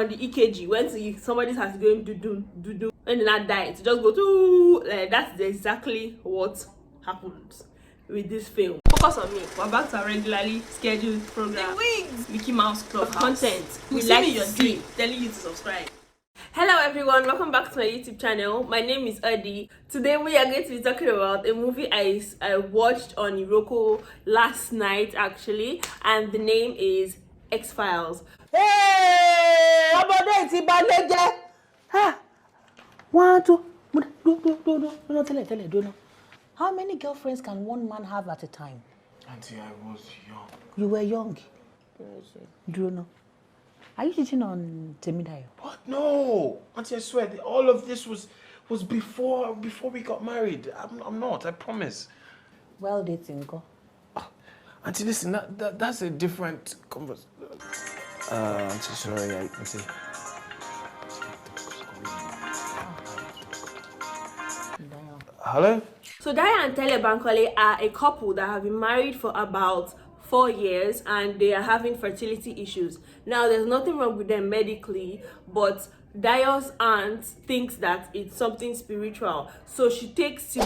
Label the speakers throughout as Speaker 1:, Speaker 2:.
Speaker 1: the EKG when somebody has going to do when they not die to just go to like that's exactly what happens with this film. Focus on me. We're back to our regularly scheduled program.
Speaker 2: The Wings Mickey Mouse Club
Speaker 1: content.
Speaker 2: We like your dream, telling you to subscribe.
Speaker 1: Hello everyone, welcome back to my YouTube channel. My name is Odi. Today we are going to be talking about a movie I watched on Irokotv last night actually, and the name is X-Files.
Speaker 3: Hey, one, two, Tele. How many girlfriends can one man have at a time?
Speaker 4: Auntie, I was young.
Speaker 3: You were young. Do you know? Are you cheating on Temidayo?
Speaker 4: What? No, Auntie, I swear, all of this was before we got married. I'm not. I promise.
Speaker 3: Well, dating, go.
Speaker 4: Auntie, listen, that's a different conversation. Auntie, sorry, Auntie. Hello?
Speaker 1: So Daya and Tele Bankoles are a couple that have been married for about 4 years and they are having fertility issues. Now there's nothing wrong with them medically, but Daya's aunt thinks that it's something spiritual. So she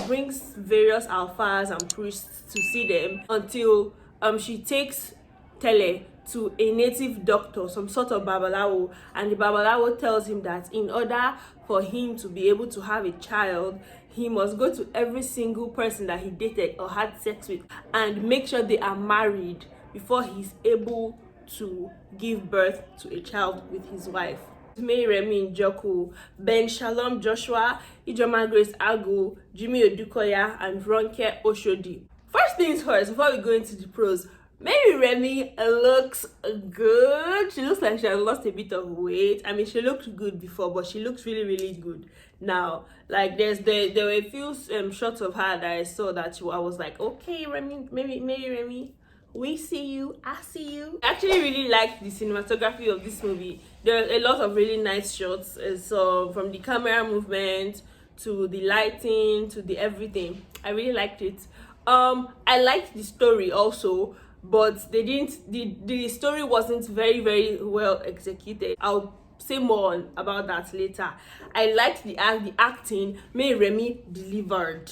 Speaker 1: brings various alphas and priests to see them until she takes Tele to a native doctor, some sort of babalawo, and the babalawo tells him that in order for him to be able to have a child, he must go to every single person that he dated or had sex with and make sure they are married before he's able to give birth to a child with his wife. Njoku, Ben-Shalom Joshua, Ijeoma Jimmy Odukoya, and Ronke Oshodi. First things first, before we go into the pros, Remy looks good. She looks like she has lost a bit of weight. I mean, she looked good before, but she looks really, really good now. Like there were a few shots of her that I saw that I was like, okay, Remy, maybe Remy, we see you, I see you. I actually really liked the cinematography of this movie. There are a lot of really nice shots. So from the camera movement to the lighting to the everything, I really liked it. I liked the story also, but the story wasn't very, very well executed. I'll say more about that later. I liked the acting. Remy delivered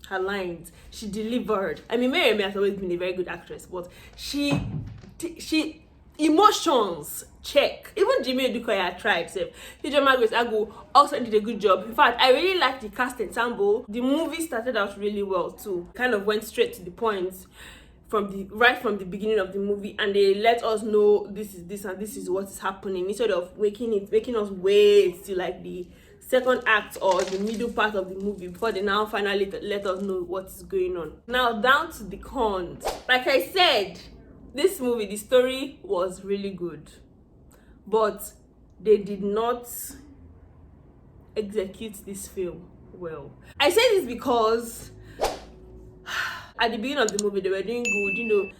Speaker 1: her lines. She delivered. I mean, Remy has always been a very good actress, but she emotions check. Even Jimmy Odukoya tried. Ijeoma also did a good job. In fact, I really liked the cast ensemble. The movie started out really well too. Kind of went straight to the point right from the beginning of the movie, and they let us know this is this and this is what is happening instead of making us wait till like the second act or the middle part of the movie before they now finally let us know what is going on. Now down to the cons. Like I said, this movie, the story was really good, but they did not execute this film well. I say this because at the beginning of the movie they were doing good, you know,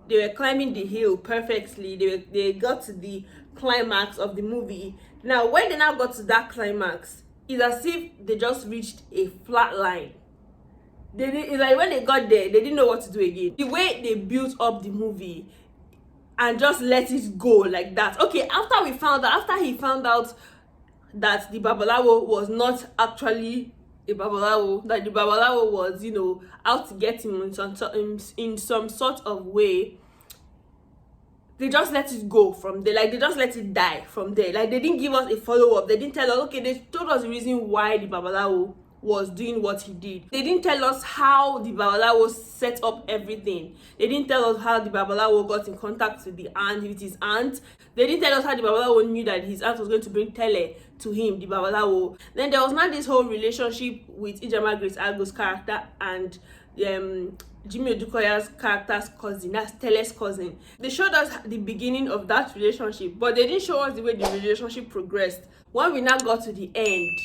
Speaker 1: they were climbing the hill perfectly. They got to the climax of the movie. Now when they now got to that climax, it's as if they just reached a flat line. It's like when they got there, they didn't know what to do again. The way they built up the movie and just let it go like that. Okay, after he found out that the babalawo was not actually a babalawo, that the babalawo was, you know, out to get him in some sort of way, they just let it go from there. Like they just let it die from there. Like they didn't give us a follow-up. They didn't tell us, okay, they told us the reason why the babalawo was doing what he did. They didn't tell us how the babalawo set up everything. They didn't tell us how the babalawo got in contact with his aunt. They didn't tell us how the babalawo knew that his aunt was going to bring Tele to him, the babalawo. Then there was not this whole relationship with Ijeoma character and Jimmy Odukoya's character's cousin, that's Tele's cousin. They showed us the beginning of that relationship, but they didn't show us the way the relationship progressed. When we now got to the end,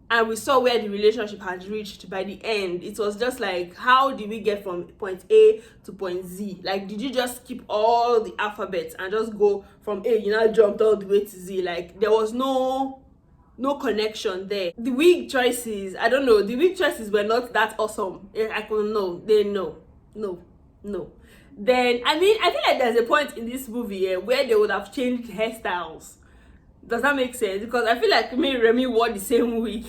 Speaker 1: and we saw where the relationship had reached by the end, it was just like, how did we get from point A to point Z? Like, did you just skip all the alphabets and just go from A, you now jumped all the way to Z? Like, there was no connection there. The wig choices, I don't know, the wig choices were not that awesome. I couldn't know. No. then I mean, I feel like there's a point in this movie where they would have changed hairstyles. Does that make sense? Because I feel like me and Remy wore the same wig.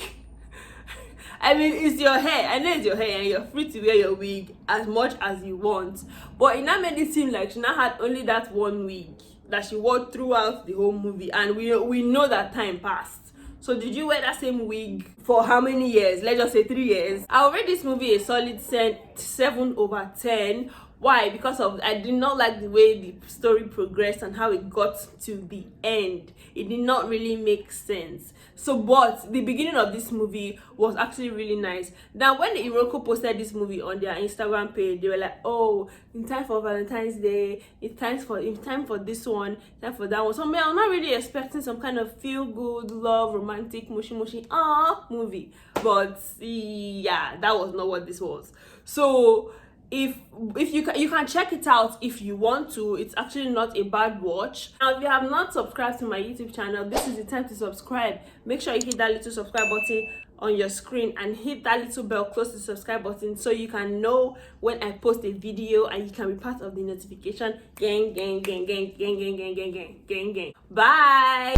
Speaker 1: I mean, it's your hair. I know it's your hair and you're free to wear your wig as much as you want. But it now made it seem like she now had only that one wig that she wore throughout the whole movie. And we know that time passed. So did you wear that same wig for how many years? Let's just say 3 years. I'll rate this movie a solid 7/10. Why? Because I did not like the way the story progressed and how it got to the end. It did not really make sense. So, but the beginning of this movie was actually really nice. Now, when the Iroko posted this movie on their Instagram page, they were like, "Oh, in time for Valentine's Day, it's time for this one, time for that one." So, I'm not really expecting some kind of feel-good, love, romantic, mushy movie. But yeah, that was not what this was. So, if you can check it out if you want to. It's actually not a bad watch. Now, if you have not subscribed to my YouTube channel, this is the time to subscribe. Make sure you hit that little subscribe button on your screen and hit that little bell close to the subscribe button so you can know when I post a video and you can be part of the notification gang. Bye.